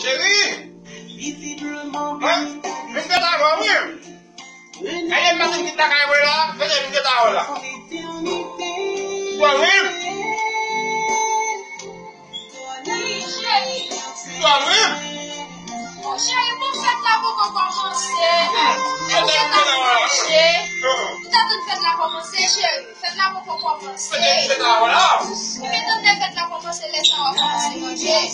Chérie! Hein? Mais c'est là, oui! Elle est partie qui t'a caillé là, fais des vidéos là. Toi, oui? Toi, oui? Mon chéri, pour fête là, pour qu'on commence. Tout à toute fête là commencer, chéri. Fête là pour qu'on commence. Fais des vidéos là. Mais toute fête là commencer, laisse-moi commencer, manger.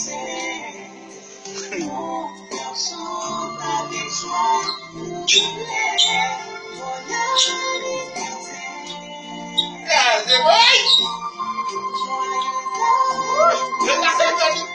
C'est vrai? Je t'ai fait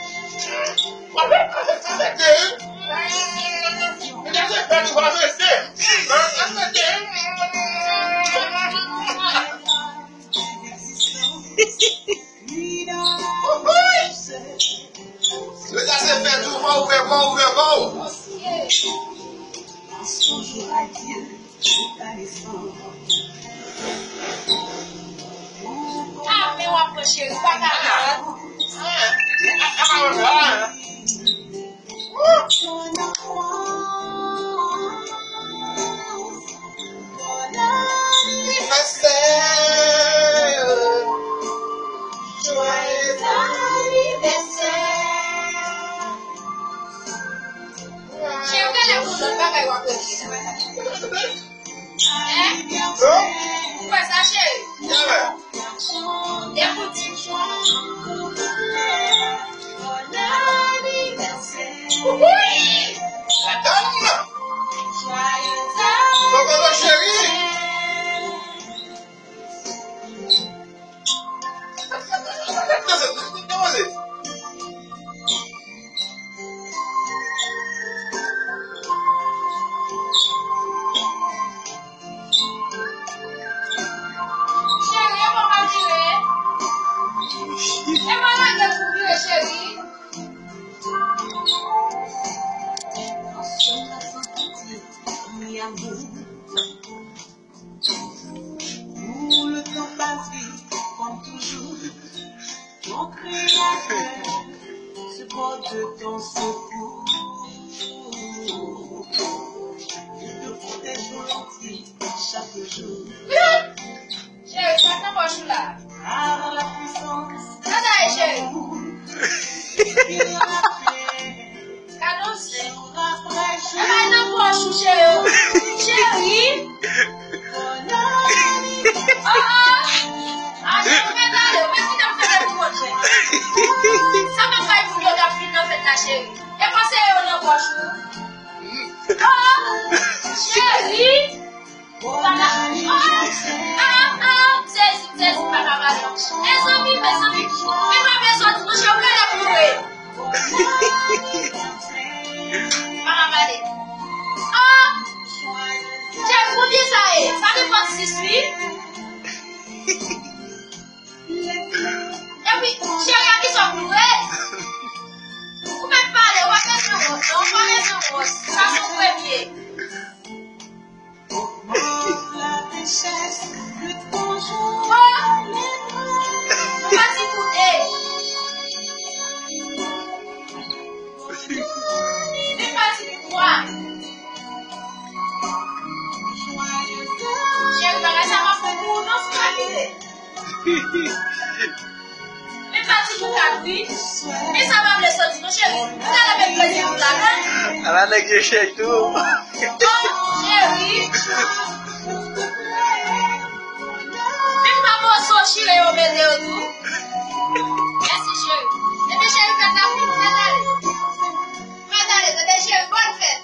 Ah, mais on va prendre chéri, pas grave. Où le temps passe vite, comme toujours, mon créateur se porte de ton secours. Il te protège volontiers chaque jour. Chéri, ça t'embauche là. Par la puissance Ça d'ailleurs, chéri. il a fait. Cadeau, c'est. Après Ah, non, poche, chéri. Chéri. Ah, je vais d'aller. Mais qui t'a fait le portrait? Ça m'a pas évolué dans la fille, dans fait la chérie. Et passez au nom poche. Ah, chéri. C'est pas la mal. Les amis, mais ma maison, je suis obligée de pleurer. Pas la mal. Ah, j'ai voulu ça, ça dépend si je suis. Et puis, chérie, qui sont pleurer. Vous m'avez parlé, on va faire un rose, on va faire un rose. Ça, c'est le premier. la richesse de ton jour. On va t'écouter. C'est parti pour toi. Chérie, ça m'a fait pour non, c'est pas l'idée. C'est parti pour ta vie. Mais ça va me laisser sortir, chérie. Vous allez mettre plaisir pour la main. Elle a négligé tout. Oh, chérie. Chérie, on met des autour. Merci, chérie. Et puis, chérie, faites la fête, faites aller. Faites aller, chérie, bonne fête.